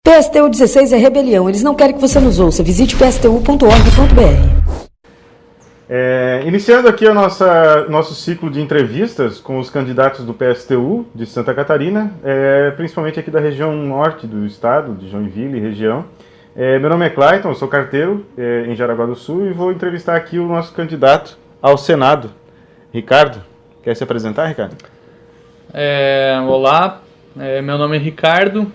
PSTU 16 é rebelião. Eles não querem que você nos ouça. Visite pstu.org.br. Iniciando aqui o nosso ciclo de entrevistas com os candidatos do PSTU de Santa Catarina, principalmente aqui da região norte do estado, de Joinville e região. Meu nome é Clayton, eu sou carteiro em Jaraguá do Sul e vou entrevistar aqui o nosso candidato ao Senado, Ricardo. Quer se apresentar, Ricardo? Olá, meu nome é Ricardo,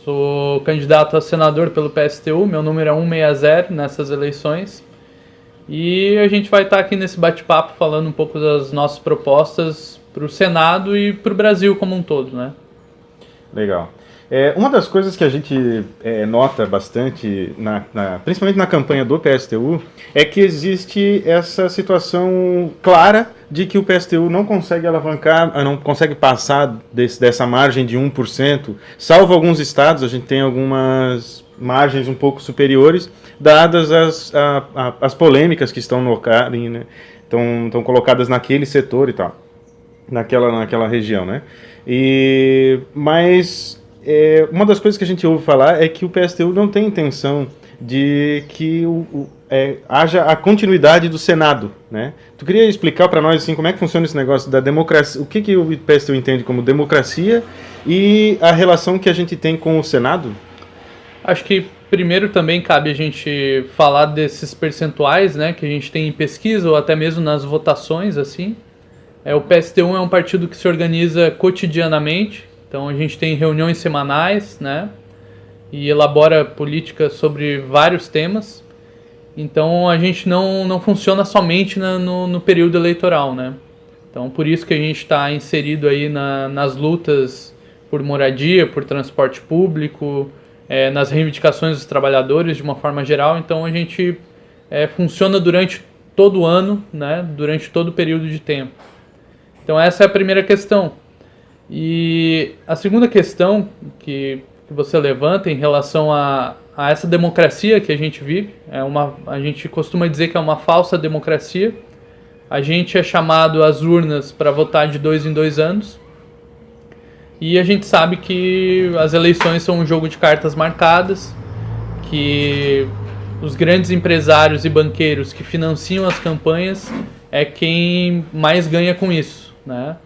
sou candidato a senador pelo PSTU, meu número é 160 nessas eleições. E a gente vai estar aqui nesse bate-papo falando um pouco das nossas propostas para o Senado e para o Brasil como um todo, né? Legal. Uma das coisas que a gente nota bastante, principalmente na campanha do PSTU, é que existe essa situação clara de que o PSTU não consegue alavancar, não consegue passar dessa margem de 1%, salvo alguns estados, a gente tem algumas margens um pouco superiores, dadas as polêmicas que estão no CARIN, né? Estão colocadas naquele setor e tal, naquela região, né? Mas uma das coisas que a gente ouve falar é que o PSTU não tem intenção de que haja a continuidade do Senado, né? Tu queria explicar para nós assim como é que funciona esse negócio da democracia, o que o PSTU entende como democracia e a relação que a gente tem com o Senado? Acho que primeiro também cabe a gente falar desses percentuais, né, que a gente tem em pesquisa ou até mesmo nas votações, assim. O PSTU é um partido que se organiza cotidianamente, então a gente tem reuniões semanais, né, e elabora políticas sobre vários temas. Então a gente não funciona somente no período eleitoral, né. Então por isso que a gente está inserido aí nas lutas por moradia, por transporte público, nas reivindicações dos trabalhadores de uma forma geral. Então a gente funciona durante todo o ano, né, durante todo o período de tempo. Então essa é a primeira questão. E a segunda questão que você levanta em relação a essa democracia que a gente vive, a gente costuma dizer que é uma falsa democracia. A gente é chamado às urnas para votar de 2 em 2 anos. E a gente sabe que as eleições são um jogo de cartas marcadas, que os grandes empresários e banqueiros que financiam as campanhas é quem mais ganha com isso, né?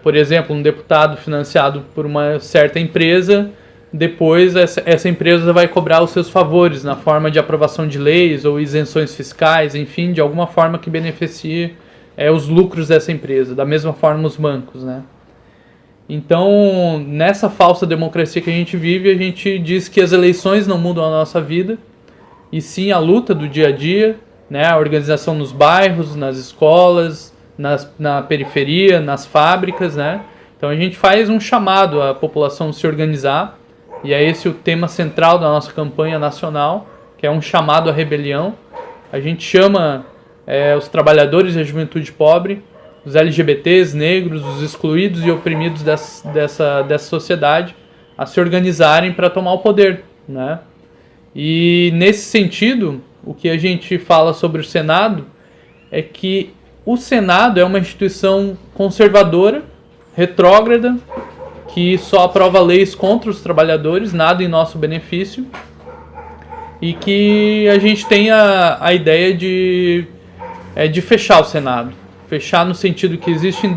Por exemplo, um deputado financiado por uma certa empresa, depois essa empresa vai cobrar os seus favores na forma de aprovação de leis ou isenções fiscais, enfim, de alguma forma que beneficie os lucros dessa empresa, da mesma forma os bancos, né? Então, nessa falsa democracia que a gente vive, a gente diz que as eleições não mudam a nossa vida, e sim a luta do dia a dia, né? A organização nos bairros, nas escolas, na periferia, nas fábricas, né? Então a gente faz um chamado à população se organizar, e é esse o tema central da nossa campanha nacional, que é um chamado à rebelião. A gente chama os trabalhadores e a juventude pobre, os LGBTs, negros, os excluídos e oprimidos dessa sociedade a se organizarem para tomar o poder, né? E nesse sentido, o que a gente fala sobre o Senado é que o Senado é uma instituição conservadora, retrógrada, que só aprova leis contra os trabalhadores, nada em nosso benefício, e que a gente tem a ideia de fechar o Senado. Fechar no sentido que existem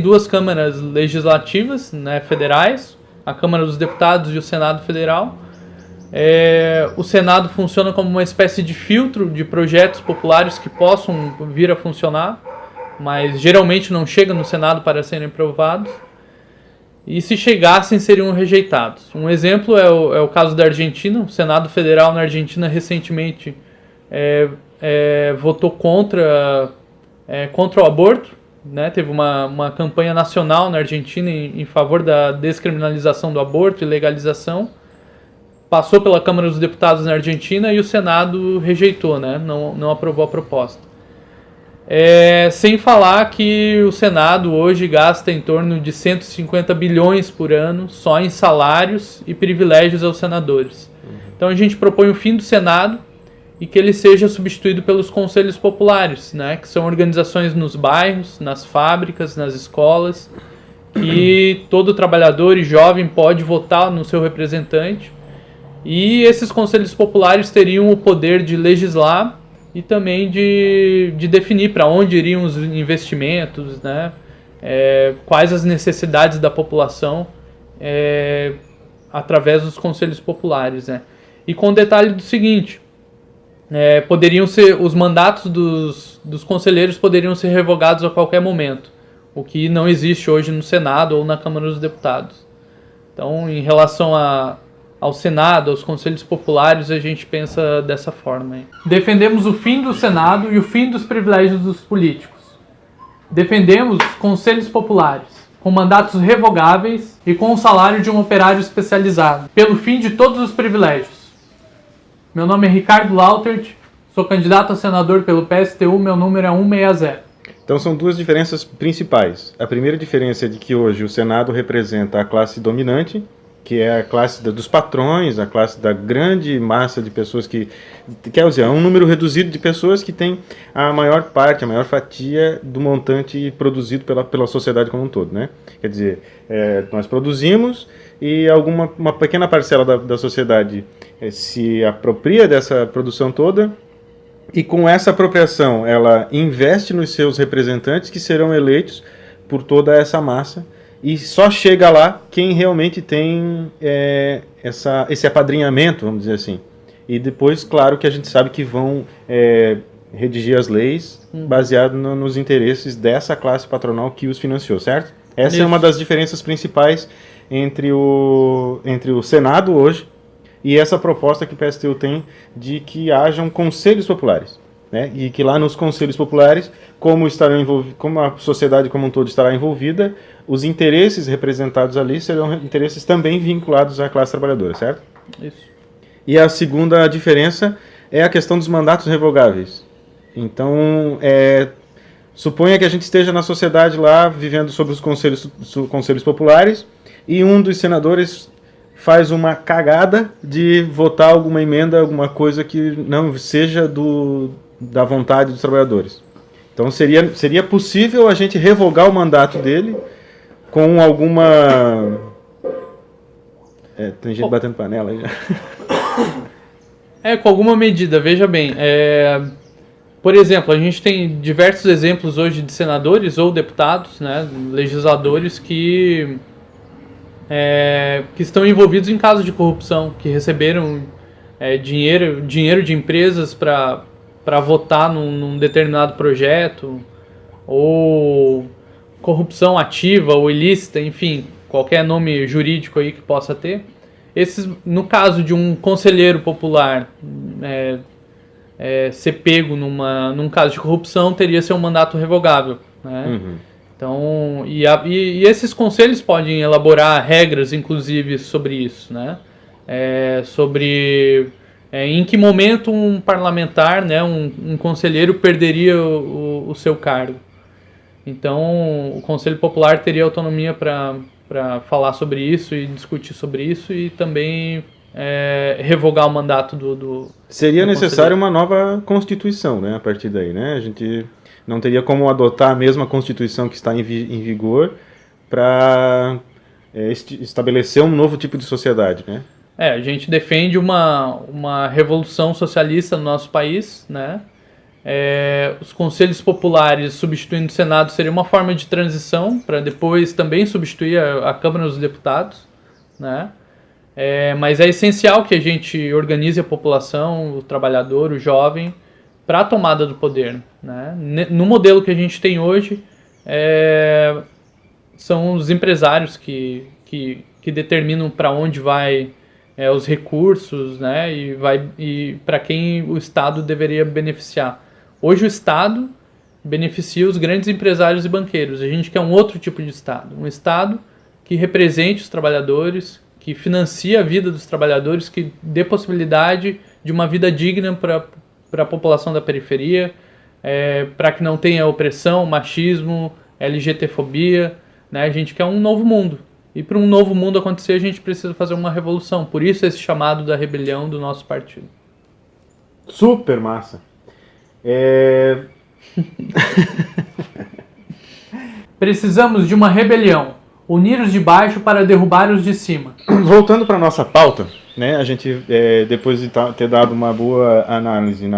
duas câmaras legislativas, né, federais, a Câmara dos Deputados e o Senado Federal. O Senado funciona como uma espécie de filtro de projetos populares que possam vir a funcionar, mas geralmente não chegam no Senado para serem aprovados. E se chegassem, seriam rejeitados. Um exemplo é o caso da Argentina. O Senado Federal na Argentina recentemente votou contra o aborto, né? Teve uma campanha nacional na Argentina em favor da descriminalização do aborto e legalização. Passou pela Câmara dos Deputados na Argentina e o Senado rejeitou, né? Não aprovou a proposta. Sem falar que o Senado hoje gasta em torno de 150 bilhões por ano só em salários e privilégios aos senadores. Então a gente propõe o fim do Senado e que ele seja substituído pelos conselhos populares, né, que são organizações nos bairros, nas fábricas, nas escolas, que todo trabalhador e jovem pode votar no seu representante, e esses conselhos populares teriam o poder de legislar e também de definir para onde iriam os investimentos, né? Quais as necessidades da população através dos conselhos populares, né? E com o detalhe do seguinte, poderiam ser, os mandatos dos conselheiros poderiam ser revogados a qualquer momento, o que não existe hoje no Senado ou na Câmara dos Deputados. Então, em relação ao Senado, aos conselhos populares, a gente pensa dessa forma. Hein? Defendemos o fim do Senado e o fim dos privilégios dos políticos. Defendemos conselhos populares, com mandatos revogáveis e com o salário de um operário especializado, pelo fim de todos os privilégios. Meu nome é Ricardo Lautert, sou candidato a senador pelo PSTU, meu número é 160. Então são duas diferenças principais. A primeira diferença é de que hoje o Senado representa a classe dominante, que é a classe dos patrões, a classe da grande massa de pessoas quer dizer, é um número reduzido de pessoas que tem a maior parte, a maior fatia do montante produzido pela sociedade como um todo, né? Quer dizer, nós produzimos e uma pequena parcela da sociedade se apropria dessa produção toda, e com essa apropriação ela investe nos seus representantes que serão eleitos por toda essa massa, e só chega lá quem realmente tem esse apadrinhamento, vamos dizer assim. E depois, claro, que a gente sabe que vão redigir as leis baseado nos interesses dessa classe patronal que os financiou, certo? Essa é uma das diferenças principais entre o Senado hoje e essa proposta que o PSTU tem de que hajam conselhos populares, né? E que lá nos conselhos populares, como a sociedade como um todo estará envolvida, os interesses representados ali serão interesses também vinculados à classe trabalhadora, certo? Isso. E a segunda diferença é a questão dos mandatos revogáveis. Então, suponha que a gente esteja na sociedade lá, vivendo sobre os conselhos populares, e um dos senadores faz uma cagada de votar alguma emenda, alguma coisa que não seja da vontade dos trabalhadores. Então seria possível a gente revogar o mandato dele com alguma... tem gente batendo panela aí já. Com alguma medida, veja bem. Por exemplo, a gente tem diversos exemplos hoje de senadores ou deputados, né, legisladores que estão envolvidos em casos de corrupção, que receberam dinheiro de empresas para votar num determinado projeto, ou corrupção ativa ou ilícita, enfim, qualquer nome jurídico aí que possa ter. No caso de um conselheiro popular ser pego num caso de corrupção, teria seu mandato revogável, né? Uhum. Então, e esses conselhos podem elaborar regras, inclusive, sobre isso, né? Sobre em que momento um parlamentar, né, um conselheiro perderia o seu cargo. Então, o Conselho Popular teria autonomia para falar sobre isso e discutir sobre isso, e também revogar o mandato do Seria necessário uma nova Constituição, né, a partir daí, né? A gente não teria como adotar a mesma Constituição que está em vigor para estabelecer um novo tipo de sociedade, né? A gente defende uma revolução socialista no nosso país, né? Os conselhos populares substituindo o Senado seria uma forma de transição para depois também substituir a Câmara dos Deputados, né? Mas é essencial que a gente organize a população, o trabalhador, o jovem, para a tomada do poder, né? No modelo que a gente tem hoje, são os empresários que determinam para onde vai os recursos, né? E para quem o Estado deveria beneficiar. Hoje o Estado beneficia os grandes empresários e banqueiros. A gente quer um outro tipo de Estado. Um Estado que represente os trabalhadores, que financie a vida dos trabalhadores, que dê possibilidade de uma vida digna para a população da periferia, para que não tenha opressão, machismo, LGBTfobia, né? A gente quer um novo mundo. E para um novo mundo acontecer, a gente precisa fazer uma revolução. Por isso esse chamado da rebelião do nosso partido. Super massa. Precisamos de uma rebelião. unir os de baixo para derrubar os de cima. Voltando para a nossa pauta, né, a gente, depois de ter dado uma boa análise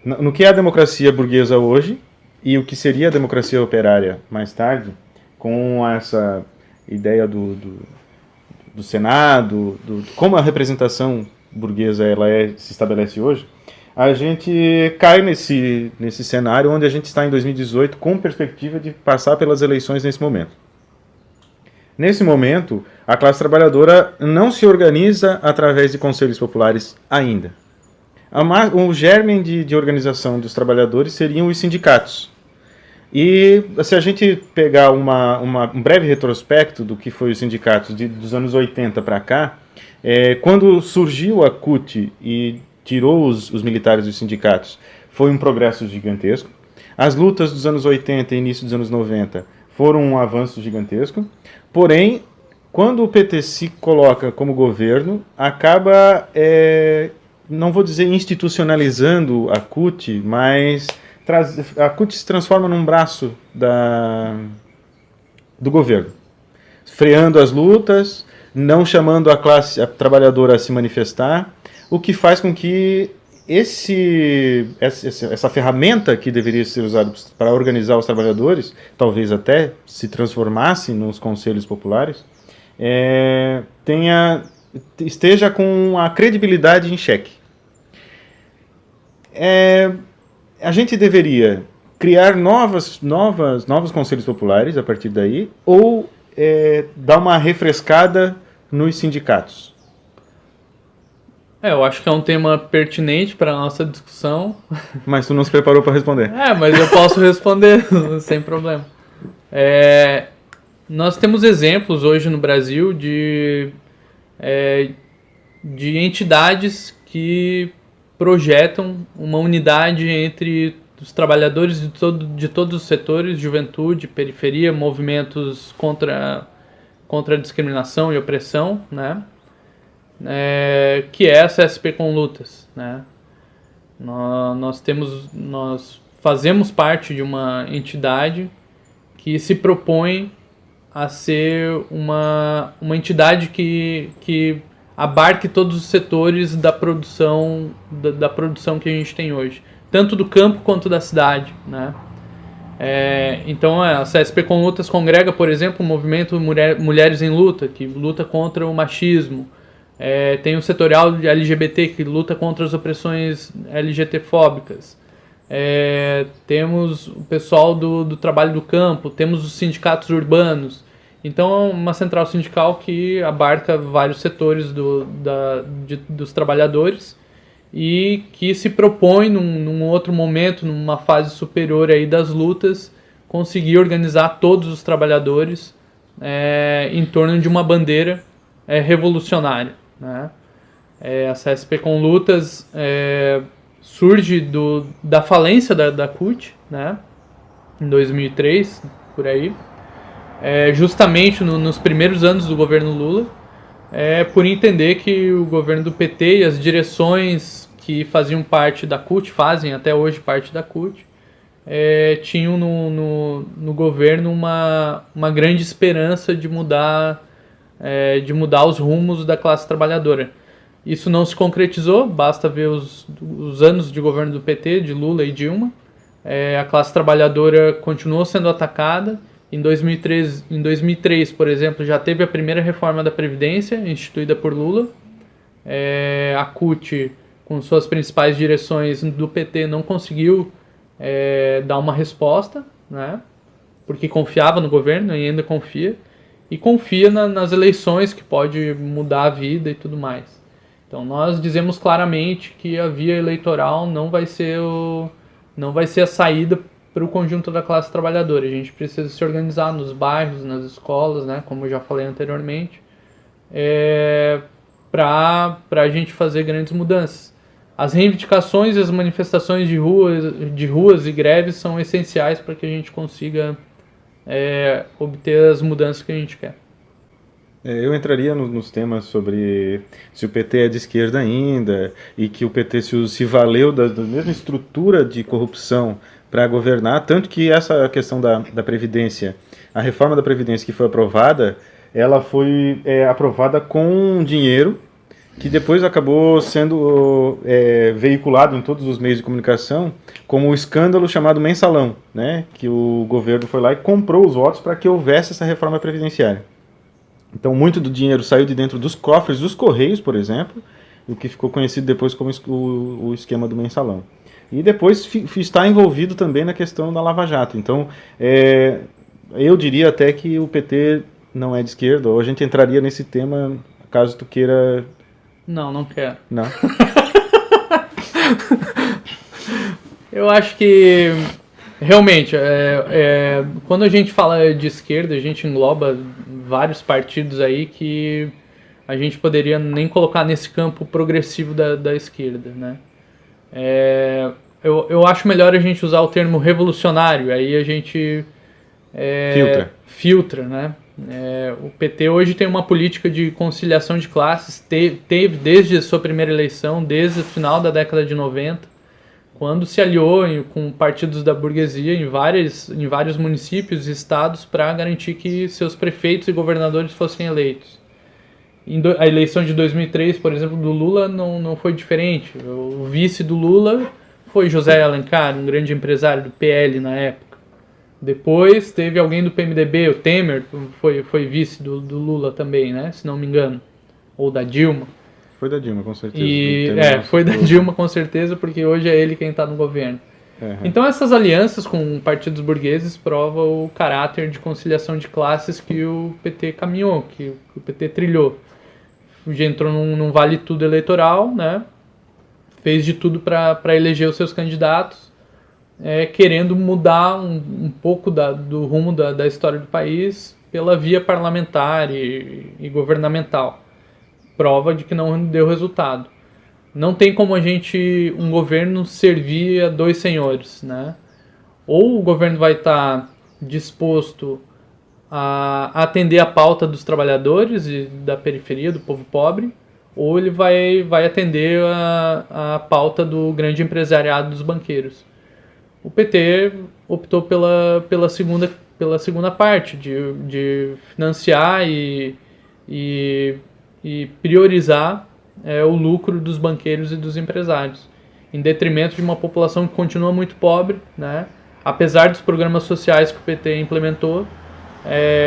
no que é a democracia burguesa hoje e o que seria a democracia operária mais tarde, com essa ideia do Senado, como a representação burguesa se estabelece hoje, a gente cai nesse cenário onde a gente está em 2018 com perspectiva de passar pelas eleições nesse momento. Nesse momento, a classe trabalhadora não se organiza através de conselhos populares ainda. O germe de organização dos trabalhadores seriam os sindicatos. E se a gente pegar um breve retrospecto do que foi os sindicatos dos anos 80 para cá, quando surgiu a CUT e tirou os militares dos sindicatos, foi um progresso gigantesco. As lutas dos anos 80 e início dos anos 90 foram um avanço gigantesco. Porém, quando o PT se coloca como governo, acaba, não vou dizer institucionalizando a CUT, mas a CUT se transforma num braço do governo, freando as lutas, não chamando a classe trabalhadora a se manifestar, o que faz com que essa ferramenta que deveria ser usada para organizar os trabalhadores, talvez até se transformasse nos conselhos populares, esteja com a credibilidade em xeque. A gente deveria criar novos conselhos populares a partir daí, ou dar uma refrescada nos sindicatos? Eu acho que é um tema pertinente para a nossa discussão. Mas tu não se preparou para responder. Mas eu posso responder sem problema. Nós temos exemplos hoje no Brasil de entidades que projetam uma unidade entre os trabalhadores de todos os setores, juventude, periferia, movimentos contra a discriminação e opressão, né? Que é a CSP com Lutas, né? Nós fazemos parte de uma entidade que se propõe a ser uma entidade que abarque todos os setores da produção que a gente tem hoje, tanto do campo quanto da cidade, né? Então a CSP com Lutas congrega, por exemplo, o movimento Mulheres em Luta, que luta contra o machismo. Tem o setorial de LGBT, que luta contra as opressões LGBTfóbicas. Temos o pessoal do trabalho do campo, temos os sindicatos urbanos. Então é uma central sindical que abarca vários setores dos trabalhadores e que se propõe num outro momento, numa fase superior aí das lutas, conseguir organizar todos os trabalhadores em torno de uma bandeira revolucionária, né? A CSP com Lutas surge da falência da CUT, né? Em 2003, por aí. Justamente nos primeiros anos do governo Lula, por entender que o governo do PT e as direções que faziam parte da CUT, fazem até hoje parte da CUT, tinham no governo uma grande esperança de mudar os rumos da classe trabalhadora. Isso não se concretizou, basta ver os anos de governo do PT, de Lula e Dilma. A classe trabalhadora continuou sendo atacada. Em 2003, por exemplo, já teve a primeira reforma da Previdência, instituída por Lula. A CUT, com suas principais direções do PT, não conseguiu dar uma resposta, né? Porque confiava no governo e ainda confia. E confia nas eleições, que pode mudar a vida e tudo mais. Então nós dizemos claramente que a via eleitoral não vai ser a saída para o conjunto da classe trabalhadora. A gente precisa se organizar nos bairros, nas escolas, né, como eu já falei anteriormente, para a gente fazer grandes mudanças. As reivindicações e as manifestações de ruas e greves são essenciais para que a gente consiga obter as mudanças que a gente quer. Eu entraria nos temas sobre se o PT é de esquerda ainda e que o PT se valeu da mesma estrutura de corrupção para governar, tanto que essa questão da Previdência, a reforma da Previdência que foi aprovada, ela foi aprovada com dinheiro que depois acabou sendo veiculado em todos os meios de comunicação como o escândalo chamado Mensalão, né? Que o governo foi lá e comprou os votos para que houvesse essa reforma previdenciária. Então, muito do dinheiro saiu de dentro dos cofres dos Correios, por exemplo, o que ficou conhecido depois como o esquema do Mensalão. E depois está envolvido também na questão da Lava Jato. Então, eu diria até que o PT não é de esquerda, ou a gente entraria nesse tema caso tu queira... Não quero. Não? Eu acho que, realmente, quando a gente fala de esquerda, a gente engloba vários partidos aí que a gente poderia nem colocar nesse campo progressivo da esquerda, né? Eu acho melhor a gente usar o termo revolucionário, aí a gente filtra, né? O PT hoje tem uma política de conciliação de classes, teve desde a sua primeira eleição, desde o final da década de 90, quando se aliou com partidos da burguesia em vários municípios e estados para garantir que seus prefeitos e governadores fossem eleitos. A eleição de 2003, por exemplo, do Lula não foi diferente. O vice do Lula foi José Alencar, um grande empresário do PL na época. Depois teve alguém do PMDB, o Temer, foi vice do Lula também, né? Se não me engano. Ou da Dilma. Foi da Dilma, com certeza. Foi da Dilma, com certeza, porque hoje é ele quem está no governo. Uhum. Então essas alianças com partidos burgueses provam o caráter de conciliação de classes que o PT caminhou, que o PT trilhou. Já entrou num vale tudo eleitoral, né? Fez de tudo para eleger os seus candidatos, querendo mudar um pouco do rumo da história do país pela via parlamentar e governamental. Prova de que não deu resultado. Não tem como um governo servir a dois senhores, né? Ou o governo vai estar disposto a atender a pauta dos trabalhadores e da periferia, do povo pobre, ou ele vai atender a pauta do grande empresariado dos banqueiros. O PT optou pela segunda parte, de financiar e priorizar o lucro dos banqueiros e dos empresários, em detrimento de uma população que continua muito pobre, né? Apesar dos programas sociais que o PT implementou,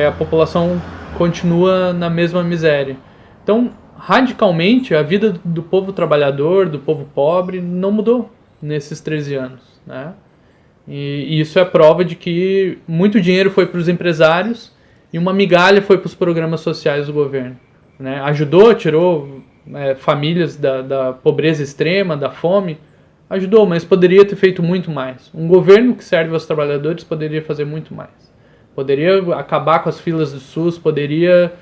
a população continua na mesma miséria. Então, radicalmente, a vida do povo trabalhador, do povo pobre, não mudou nesses 13 anos, né? E isso é prova de que muito dinheiro foi para os empresários e uma migalha foi para os programas sociais do governo, né? Ajudou, tirou famílias da pobreza extrema, da fome, ajudou, mas poderia ter feito muito mais. Um governo que serve aos trabalhadores poderia fazer muito mais. Poderia acabar com as filas do SUS, poderia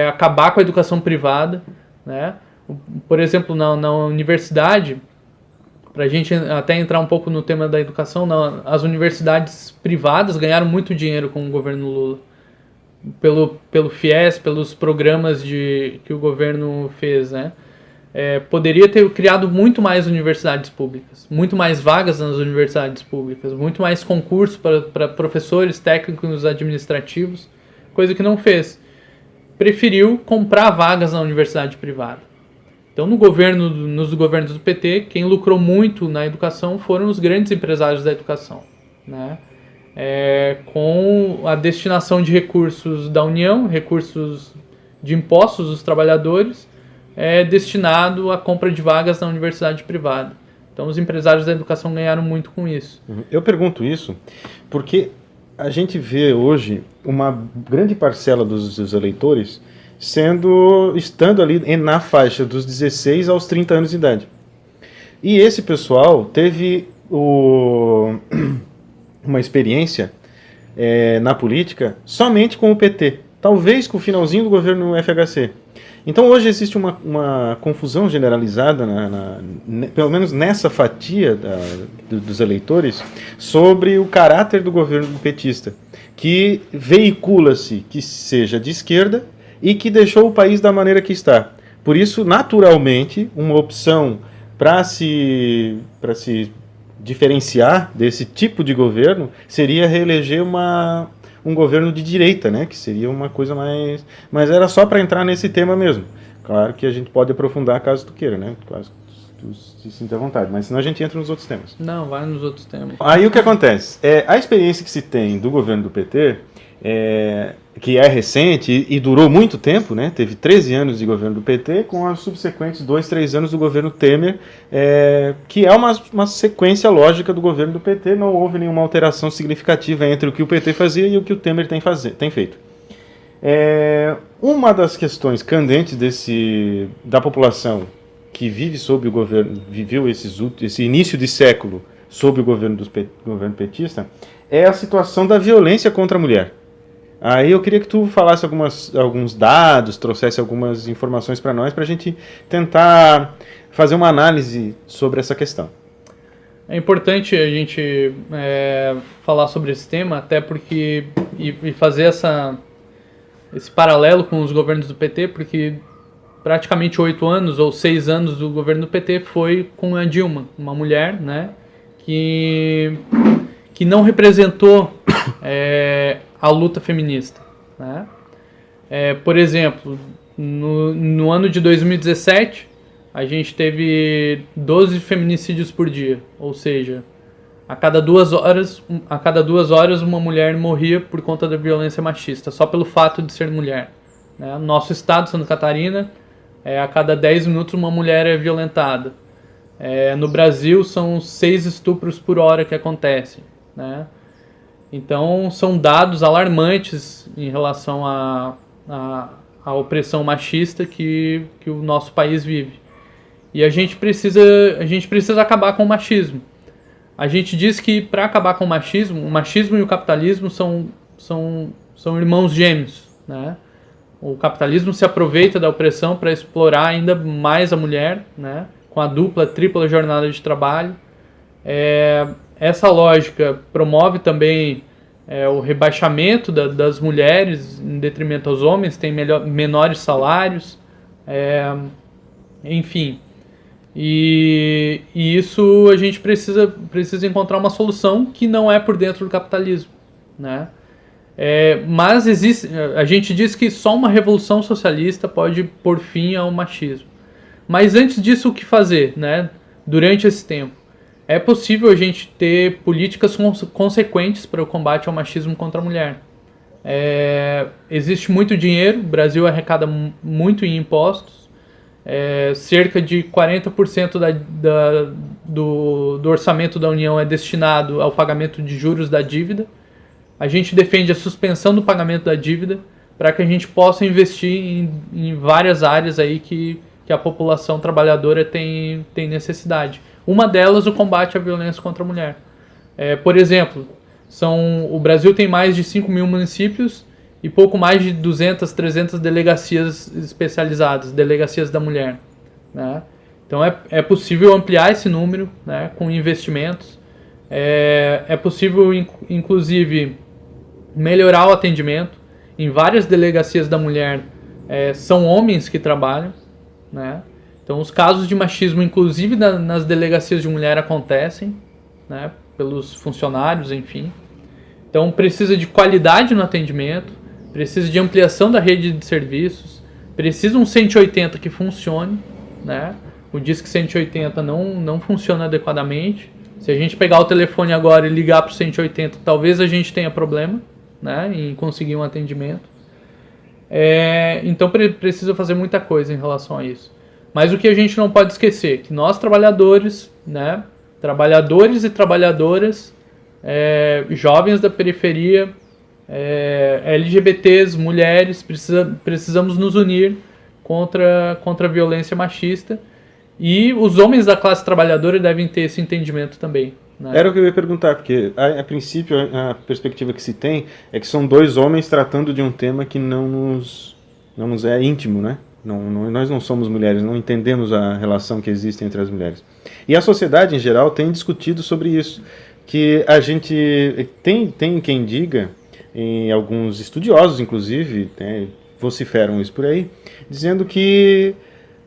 acabar com a educação privada, né? Por exemplo, na universidade, para a gente até entrar um pouco no tema da educação, as universidades privadas ganharam muito dinheiro com o governo Lula. Pelo FIES, pelos programas que o governo fez, né? Poderia ter criado muito mais universidades públicas, muito mais vagas nas universidades públicas, muito mais concursos para professores, técnicos administrativos, coisa que não fez. Preferiu comprar vagas na universidade privada. Então, nos governos do PT, quem lucrou muito na educação foram os grandes empresários da educação, né? Com a destinação de recursos da União, recursos de impostos dos trabalhadores, destinado à compra de vagas na universidade privada. Então, os empresários da educação ganharam muito com isso. Eu pergunto isso porque a gente vê hoje uma grande parcela dos eleitores estando ali na faixa dos 16 aos 30 anos de idade. E esse pessoal teve uma experiência na política somente com o PT, talvez com o finalzinho do governo FHC. Então hoje existe uma confusão generalizada, pelo menos nessa fatia dos eleitores, sobre o caráter do governo petista, que veicula-se que seja de esquerda e que deixou o país da maneira que está. Por isso, naturalmente, uma opção para se diferenciar desse tipo de governo seria reeleger um governo de direita, né? Que seria uma coisa mais... Mas era só para entrar nesse tema mesmo. Claro que a gente pode aprofundar caso tu queira, né? Caso tu se sinta à vontade, mas senão a gente entra nos outros temas. Não, vai nos outros temas. Aí o que acontece? A experiência que se tem do governo do PT, que é recente e durou muito tempo, né? Teve 13 anos de governo do PT, com os subsequentes 2, 3 anos do governo Temer, que é uma sequência lógica do governo do PT, não houve nenhuma alteração significativa entre o que o PT fazia e o que o Temer tem feito. Uma das questões candentes da população que vive sob o governo, viveu esse início de século sob o governo petista, é a situação da violência contra a mulher. Aí eu queria que tu falasse alguns dados, trouxesse algumas informações para nós, para a gente tentar fazer uma análise sobre essa questão. É importante a gente falar sobre esse tema, até porque e fazer esse paralelo com os governos do PT, porque praticamente 8 anos ou 6 anos do governo do PT foi com a Dilma, uma mulher, né, que não representou a luta feminista, né? Por exemplo, no ano de 2017, a gente teve 12 feminicídios por dia, ou seja, a cada 2 horas uma mulher morria por conta da violência machista, só pelo fato de ser mulher, né? No nosso estado, Santa Catarina, a cada 10 minutos uma mulher é violentada. No Brasil, são 6 estupros por hora que acontecem, né? Então, são dados alarmantes em relação à opressão machista que o nosso país vive. E a gente precisa acabar com o machismo. A gente diz que para acabar com o machismo e o capitalismo são irmãos gêmeos, né? O capitalismo se aproveita da opressão para explorar ainda mais a mulher, né? Com a dupla, tripla jornada de trabalho. Essa lógica promove também o rebaixamento das mulheres em detrimento aos homens, tem menores salários, enfim. E isso a gente precisa encontrar uma solução que não é por dentro do capitalismo, né? Mas a gente diz que só uma revolução socialista pode pôr fim ao machismo. Mas antes disso, o que fazer, né? Durante esse tempo? É possível a gente ter políticas consequentes para o combate ao machismo contra a mulher. Existe muito dinheiro, o Brasil arrecada muito em impostos, cerca de 40% do orçamento da União é destinado ao pagamento de juros da dívida. A gente defende a suspensão do pagamento da dívida para que a gente possa investir em várias áreas aí que a população trabalhadora tem necessidade. Uma delas, o combate à violência contra a mulher. Por exemplo, o Brasil tem mais de 5 mil municípios e pouco mais de 200, 300 delegacias especializadas, delegacias da mulher, né? Então é possível ampliar esse número, né, com investimentos. É possível, inclusive, melhorar o atendimento. Em várias delegacias da mulher são homens que trabalham, né? Então os casos de machismo, inclusive nas delegacias de mulher, acontecem, né, pelos funcionários, enfim. Então precisa de qualidade no atendimento, precisa de ampliação da rede de serviços, precisa um 180 que funcione, né? O Disque 180 não funciona adequadamente. Se a gente pegar o telefone agora e ligar para o 180, talvez a gente tenha problema, né, em conseguir um atendimento. Então precisa fazer muita coisa em relação a isso. Mas o que a gente não pode esquecer, que nós trabalhadores, né, trabalhadores e trabalhadoras, jovens da periferia, LGBTs, mulheres, precisamos nos unir contra a violência machista. E os homens da classe trabalhadora devem ter esse entendimento também, né? Era o que eu ia perguntar, porque a princípio a perspectiva que se tem é que são 2 homens tratando de um tema que não nos é íntimo, né? Nós não somos mulheres, não entendemos a relação que existe entre as mulheres. E a sociedade, em geral, tem discutido sobre isso. Que a gente tem quem diga, em alguns estudiosos, inclusive, vociferam isso por aí, dizendo que,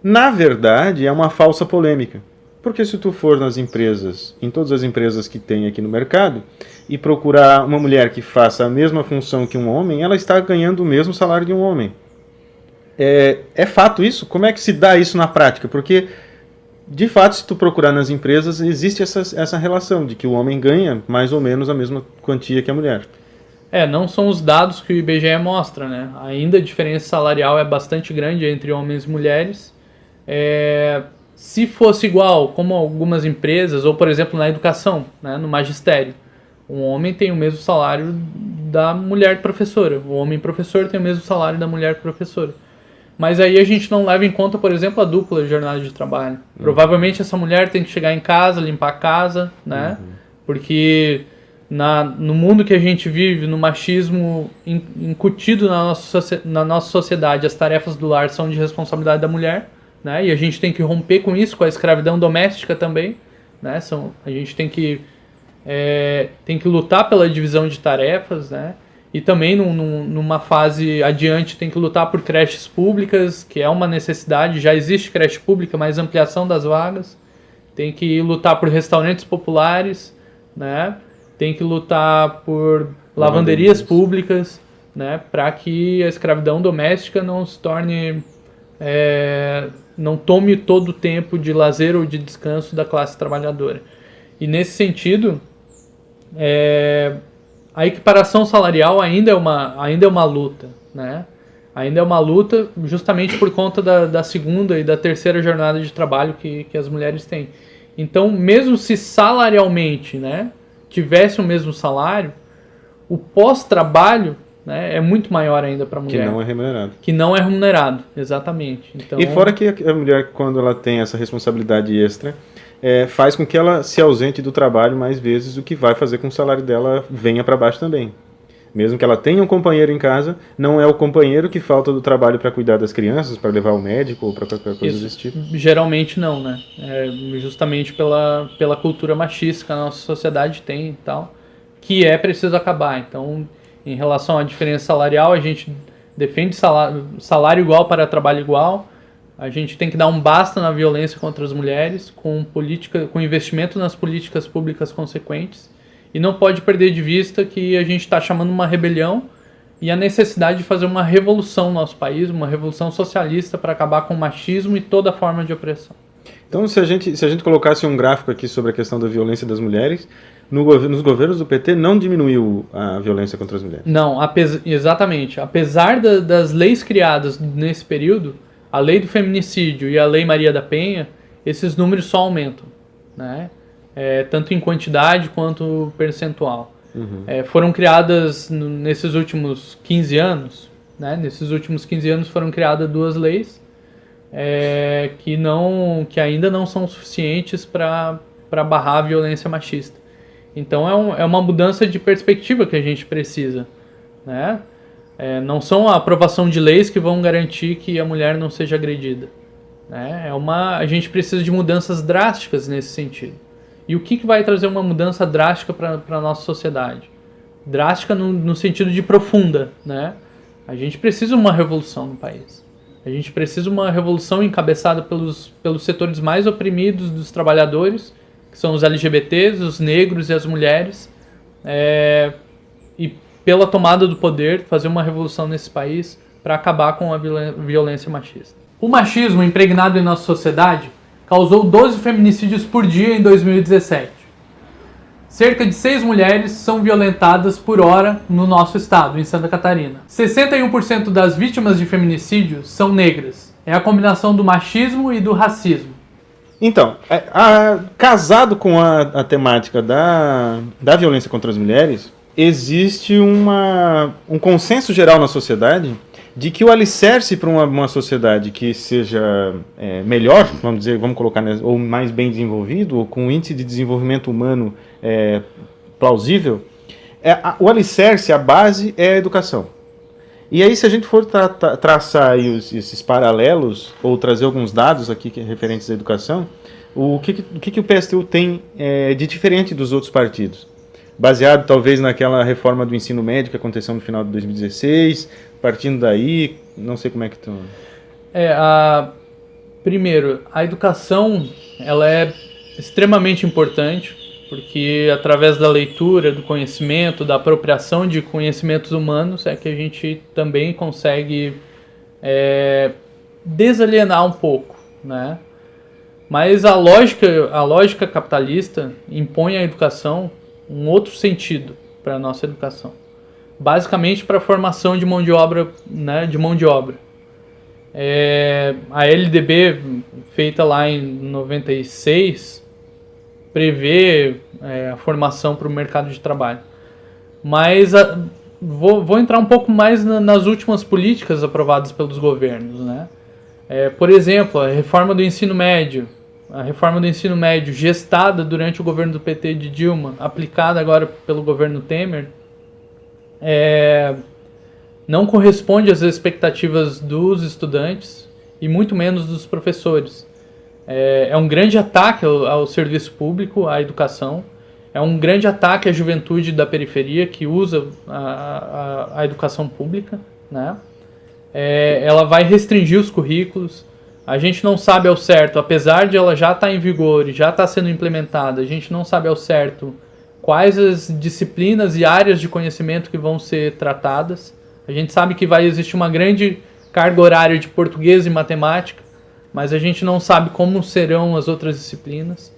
na verdade, é uma falsa polêmica. Porque se tu for nas empresas, em todas as empresas que tem aqui no mercado, e procurar uma mulher que faça a mesma função que um homem, ela está ganhando o mesmo salário de um homem. É fato isso? Como é que se dá isso na prática? Porque, de fato, se tu procurar nas empresas, existe essa relação de que o homem ganha mais ou menos a mesma quantia que a mulher. Não são os dados que o IBGE mostra, né? Ainda a diferença salarial é bastante grande entre homens e mulheres. Se fosse igual, como algumas empresas, ou por exemplo na educação, né, no magistério, um homem tem o mesmo salário da mulher professora, o homem professor tem o mesmo salário da mulher professora. Mas aí a gente não leva em conta, por exemplo, a dupla jornada de trabalho. Provavelmente essa mulher tem que chegar em casa, limpar a casa, né? Porque no mundo que a gente vive, no machismo incutido na nossa sociedade, as tarefas do lar são de responsabilidade da mulher, né? E a gente tem que romper com isso, com a escravidão doméstica também, né? A gente tem que lutar pela divisão de tarefas, né? E também numa fase adiante tem que lutar por creches públicas, que é uma necessidade, já existe creche pública, mas ampliação das vagas. Tem que lutar por restaurantes populares, né? Tem que lutar por lavanderias públicas, né? Para que a escravidão doméstica não se torne... não tome todo o tempo de lazer ou de descanso da classe trabalhadora. E nesse sentido, a equiparação salarial ainda é uma luta, né? Ainda é uma luta justamente por conta da segunda e da terceira jornada de trabalho que as mulheres têm. Então, mesmo se salarialmente, né, tivesse o mesmo salário, o pós-trabalho, né, é muito maior ainda para a mulher. Que não é remunerado. Que não é remunerado, exatamente. Então, e fora que a mulher, quando ela tem essa responsabilidade extra, faz com que ela se ausente do trabalho mais vezes, o que vai fazer com que o salário dela venha para baixo também. Mesmo que ela tenha um companheiro em casa, não é o companheiro que falta do trabalho para cuidar das crianças, para levar ao médico ou para qualquer coisa desse tipo? Geralmente não, né? Justamente pela cultura machista que a nossa sociedade tem e tal, que é preciso acabar. Então, em relação à diferença salarial, a gente defende salário igual para trabalho igual. A gente tem que dar um basta na violência contra as mulheres, com investimento nas políticas públicas consequentes. E não pode perder de vista que a gente está chamando uma rebelião e a necessidade de fazer uma revolução no nosso país, uma revolução socialista para acabar com o machismo e toda forma de opressão. Então, se a gente colocasse um gráfico aqui sobre a questão da violência das mulheres, nos governos do PT não diminuiu a violência contra as mulheres? Não, exatamente. Apesar das leis criadas nesse período, a lei do feminicídio e a lei Maria da Penha, esses números só aumentam, né? Tanto em quantidade quanto percentual. Foram criadas nesses últimos 15 anos, né? Nesses últimos 15 anos foram criadas 2 leis que ainda não são suficientes para barrar a violência machista. Então é uma mudança de perspectiva que a gente precisa, né? Não são a aprovação de leis que vão garantir que a mulher não seja agredida, né? A gente precisa de mudanças drásticas nesse sentido. E o que vai trazer uma mudança drástica para a nossa sociedade? Drástica no sentido de profunda, né? A gente precisa de uma revolução no país. A gente precisa de uma revolução encabeçada pelos setores mais oprimidos dos trabalhadores, que são os LGBTs, os negros e as mulheres, e pela tomada do poder, fazer uma revolução nesse país para acabar com a violência machista. O machismo impregnado em nossa sociedade causou 12 feminicídios por dia em 2017. Cerca de 6 mulheres são violentadas por hora no nosso estado, em Santa Catarina. 61% das vítimas de feminicídio são negras. É a combinação do machismo e do racismo. Então, casado com a temática da violência contra as mulheres, existe um consenso geral na sociedade de que o alicerce para uma sociedade que seja melhor, vamos colocar, ou mais bem desenvolvido, ou com um índice de desenvolvimento humano plausível, o alicerce, a base é a educação. E aí, se a gente for traçar aí esses paralelos, ou trazer alguns dados aqui referentes à educação, o que o PSTU tem de diferente dos outros partidos? Baseado talvez naquela reforma do ensino médio que aconteceu no final de 2016, partindo daí, não sei como é que estão... Primeiro, a educação ela é extremamente importante, porque através da leitura, do conhecimento, da apropriação de conhecimentos humanos é que a gente também consegue desalienar um pouco, né? Mas a lógica capitalista impõe à educação um outro sentido para a nossa educação. Basicamente para a formação de mão de obra, né, a LDB, feita lá em 96, prevê a formação para o mercado de trabalho. Mas vou entrar um pouco mais nas últimas políticas aprovadas pelos governos, né? Por exemplo, a reforma do ensino médio. A reforma do ensino médio gestada durante o governo do PT de Dilma, aplicada agora pelo governo Temer, não corresponde às expectativas dos estudantes e muito menos dos professores. É um grande ataque ao serviço público, à educação. É um grande ataque à juventude da periferia que usa a educação pública, né? Ela vai restringir os currículos. A gente não sabe ao certo, apesar de ela já estar em vigor e já estar sendo implementada, a gente não sabe ao certo quais as disciplinas e áreas de conhecimento que vão ser tratadas. A gente sabe que vai existir uma grande carga horária de português e matemática, mas a gente não sabe como serão as outras disciplinas.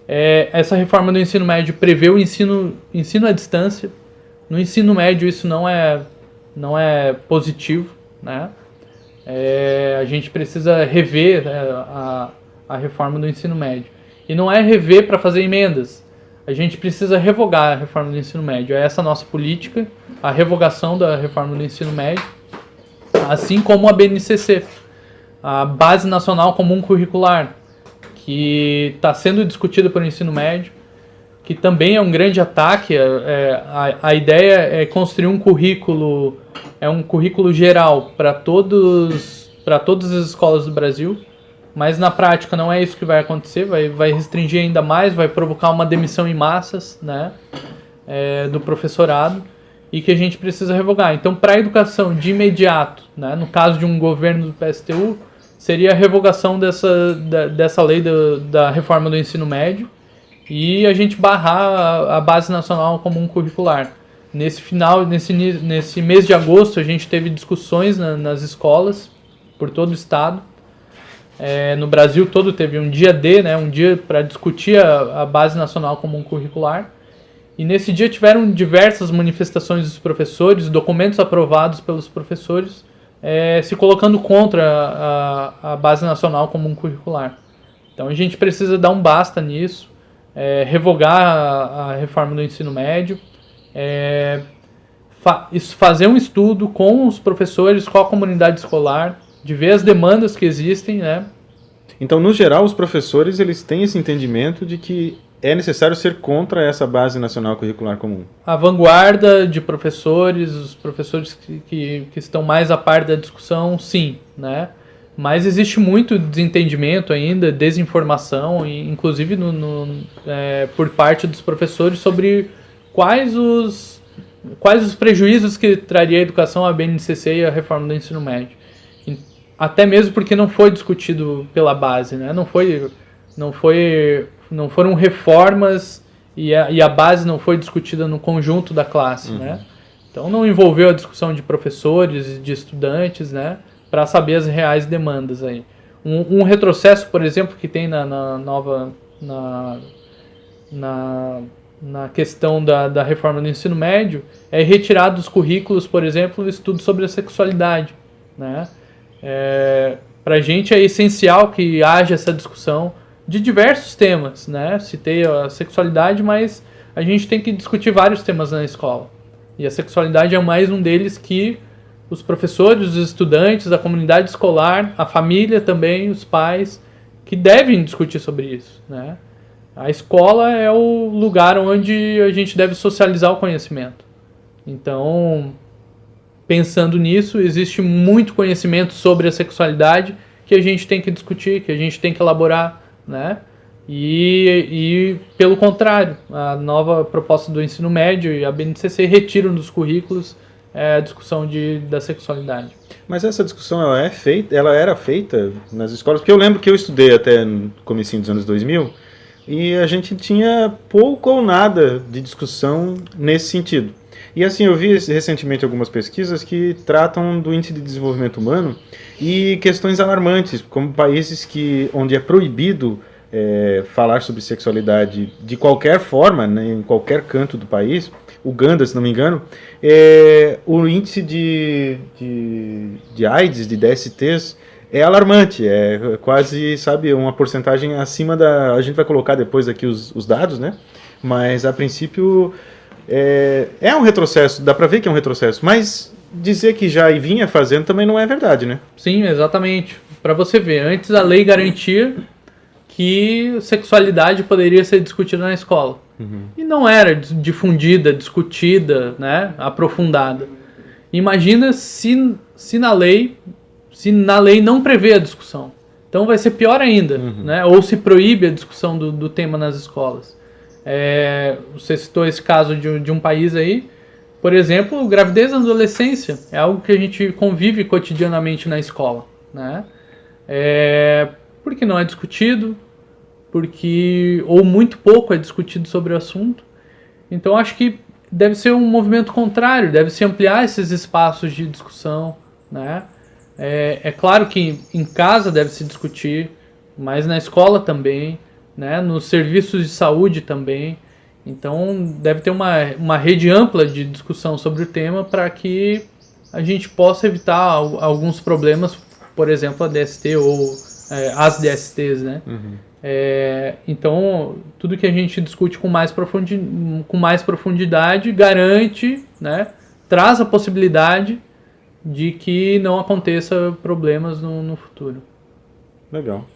Essa reforma do ensino médio prevê o ensino à distância. No ensino médio isso não é positivo, né? A gente precisa rever a reforma do ensino médio. E não é rever para fazer emendas. A gente precisa revogar a reforma do ensino médio. É essa a nossa política, a revogação da reforma do ensino médio, assim como a BNCC, a Base Nacional Comum Curricular, que está sendo discutida pelo ensino médio, que também é um grande ataque. A ideia é construir um currículo geral para todas as escolas do Brasil, mas na prática não é isso que vai acontecer, vai restringir ainda mais, vai provocar uma demissão em massas, né, do professorado, e que a gente precisa revogar. Então, para a educação de imediato, né, no caso de um governo do PSTU, seria a revogação dessa lei da reforma do ensino médio e a gente barrar a Base Nacional Comum Curricular. Nesse mês de agosto, a gente teve discussões nas escolas por todo o estado. No Brasil todo teve um dia né, um dia para discutir a Base Nacional Comum Curricular. E nesse dia tiveram diversas manifestações dos professores, documentos aprovados pelos professores, se colocando contra a Base Nacional Comum Curricular. Então a gente precisa dar um basta nisso, revogar a reforma do ensino médio, fazer um estudo com os professores, com a comunidade escolar, de ver as demandas que existem, né? Então, no geral, os professores eles têm esse entendimento de que é necessário ser contra essa Base Nacional Curricular Comum. A vanguarda de professores, os professores que estão mais a par da discussão, sim, né? Mas existe muito desentendimento ainda, desinformação, inclusive por parte dos professores sobre quais os prejuízos que traria a educação, a BNCC e a reforma do ensino médio. Até mesmo porque não foi discutido pela base, né? Não foram reformas e a base não foi discutida no conjunto da classe, né? Então não envolveu a discussão de professores e de estudantes, né? Para saber as reais demandas aí. Um retrocesso, por exemplo, que tem na questão da reforma do ensino médio é retirar dos currículos, por exemplo, o estudo sobre a sexualidade, né? Para a gente é essencial que haja essa discussão de diversos temas, né? Citei a sexualidade, mas a gente tem que discutir vários temas na escola. E a sexualidade é mais um deles que os professores, os estudantes, a comunidade escolar, a família também, os pais, que devem discutir sobre isso, né? A escola é o lugar onde a gente deve socializar o conhecimento. Então, pensando nisso, existe muito conhecimento sobre a sexualidade que a gente tem que discutir, que a gente tem que elaborar, né? E pelo contrário, a nova proposta do ensino médio e a BNCC retiram dos currículos a discussão da sexualidade. Mas essa discussão ela era feita nas escolas, porque eu lembro que eu estudei até no comecinho dos anos 2000, e a gente tinha pouco ou nada de discussão nesse sentido. E assim, eu vi recentemente algumas pesquisas que tratam do índice de desenvolvimento humano e questões alarmantes, como países onde é proibido falar sobre sexualidade de qualquer forma, né, em qualquer canto do país. Uganda, se não me engano, o índice de AIDS, de DSTs, é alarmante, é quase, sabe, uma porcentagem acima da... A gente vai colocar depois aqui os dados, né? Mas, a princípio, é um retrocesso, dá pra ver que é um retrocesso, mas dizer que já vinha fazendo também não é verdade, né? Sim, exatamente. Para você ver, antes a lei garantia que sexualidade poderia ser discutida na escola. Uhum. E não era difundida, discutida, né, aprofundada. Imagina se na lei não prevê a discussão. Então vai ser pior ainda, né? Ou se proíbe a discussão do tema nas escolas. Você citou esse caso de um país aí, por exemplo, gravidez na adolescência é algo que a gente convive cotidianamente na escola, né? Porque não é discutido, ou muito pouco é discutido sobre o assunto. Então acho que deve ser um movimento contrário, deve se ampliar esses espaços de discussão, né? É claro que em casa deve se discutir, mas na escola também, né? Nos serviços de saúde também. Então deve ter uma rede ampla de discussão sobre o tema para que a gente possa evitar alguns problemas, por exemplo, a DST ou as DSTs, né? Então, tudo que a gente discute com mais profundidade garante, né, traz a possibilidade de que não aconteça problemas no futuro. Legal.